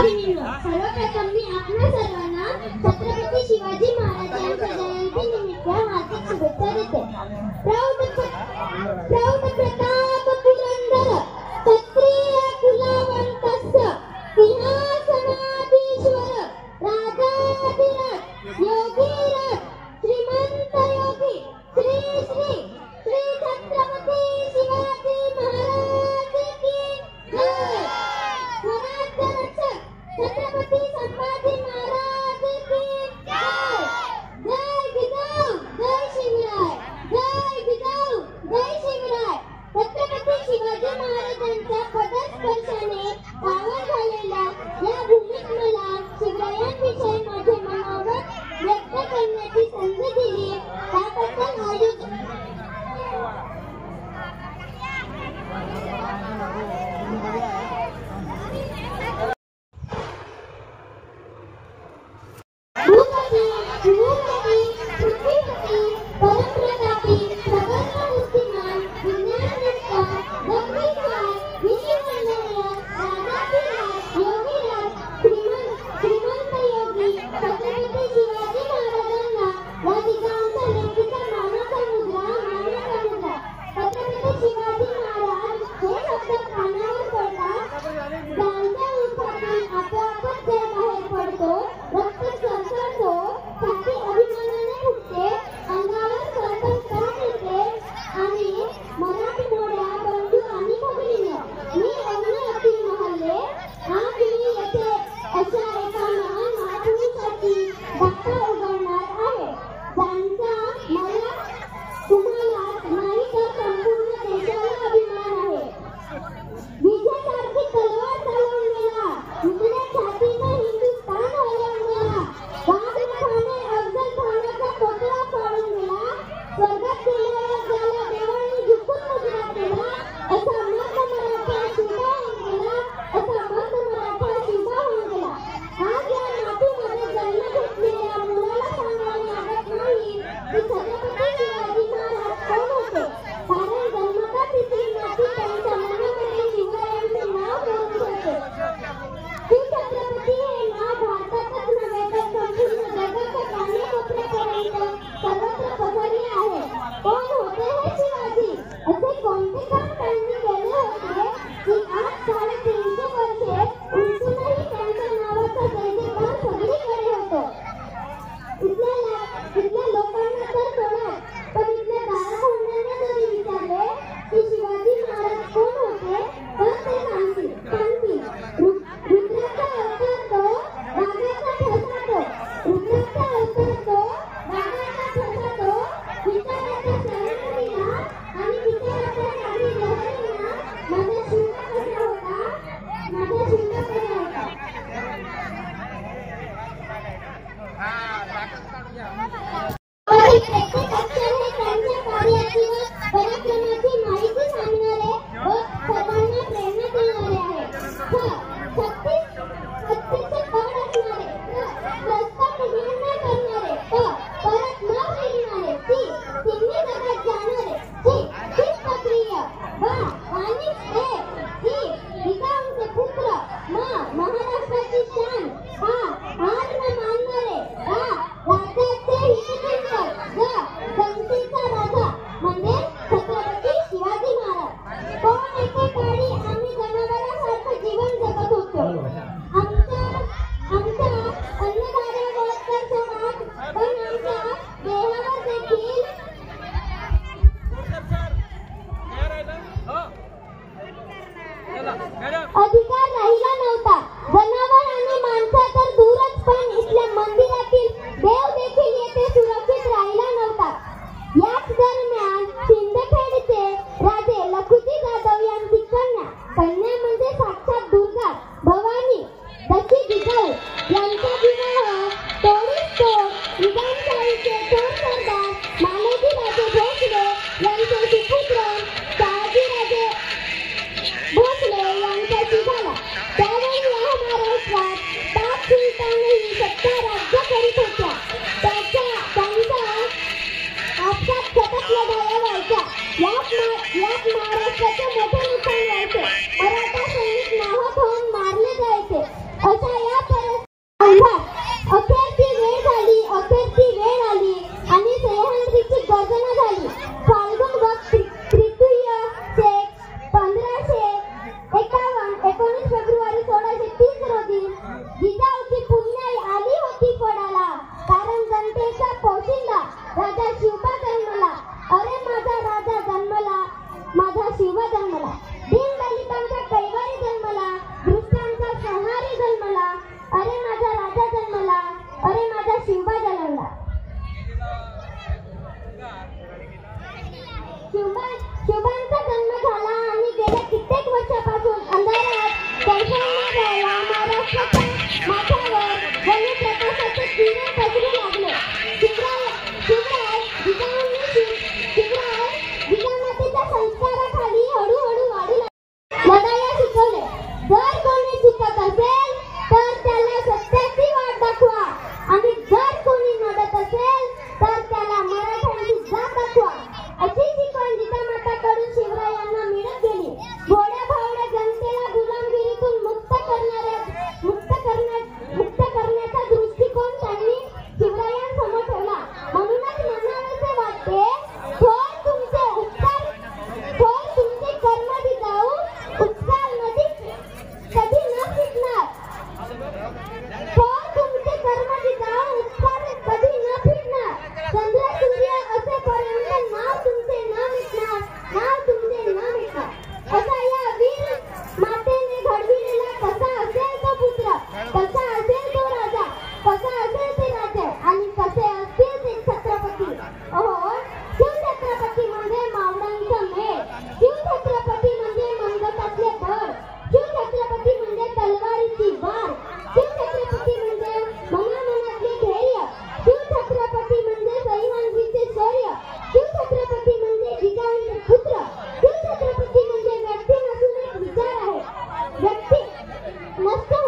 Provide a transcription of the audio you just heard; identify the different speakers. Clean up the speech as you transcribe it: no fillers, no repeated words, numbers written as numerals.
Speaker 1: भगिनींनो, सर्वप्रथम मी आपणा सर्वांना छत्रपती शिवाजी महाराजांच्या जयंतीनिमित्त हार्दिक शुभेच्छा देते. प्रौढ प्रताप पुरंदर क्षत्रिय कुलवंतस्य सिंहासनाधीश्वर राजाधिराज योगीराज श्रीमंत योगी श्री श्री श्री छत्रपती शिवाजी महाराज की जय. स्वराज्य रक्षक छत्रपती संभाजी महाराज की जय. जय जिजाऊ जय शिवराय. जय जिजाऊ जय शिवराय. छत्रपती शिवाजी महाराजांच्या पदस्पर्शाने पावन झालेल्या या भूमीत मला शिवरायांविषयी माझे मनोगत व्यक्त करण्याची संधी दिली त्याबद्दल आयोजक अधिकार राहिला नव्हता. जनावर आणि माथ्यावर जणू प्रकाशाचे किरण पसरू लागले. शिवराय जिजामातेच्या संस्काराखाली हळूहळू वाढू लागले. लढाया शिकवले. जर कोणी चुकत असेल तर त्याला सत्याची वाट दाखवा आणि जर कोणी नडत असेल तर त्याला मराठ्यांची जात दाखवा. अशी शिकवण जिजामाताकडून शिवरायांना मिळत गेली. भोळ्या भावड्या जनतेला गुलामगिरीतून मुक्त करण्याचा दृष्टिकोन त्यांनी शिवरायांसमोर ठेवला. म्हणूनच म्हणावेसे वाटते, थोर तुमचे कर्म जिजाऊ, उपकार नदी कधी न फिटणार. थोर तुमचे कर्म जिजाऊ, उपकार कधी न फिटणार. चंद्र सूर्य असेपर्यंत नाव तुमचे न मिटणार. असा या वीर मातेने घडविलेला कसा असेल तो पुत्र, कसा असेल तो राजा, कसा असेल ते राज्य आणि कसे असतील ते छत्रपती. अहो, शिवछत्रपती म्हणजे मावळ्यांचा मेळ. शिवछत्रपती म्हणजे मनगटातले बळ. शिवछत्रपती म्हणजे तलवारीची वार. शिवछत्रपती म्हणजे मनामनातले धैर्य. शिवछत्रपती म्हणजे सैनिकांचे शौर्य. शिवछत्रपती म्हणजे जिजाऊंचे पुत्र. शिवछत्रपती म्हणजे व्यक्ती नसून एक विचार आहे. व्यक्ती नसतो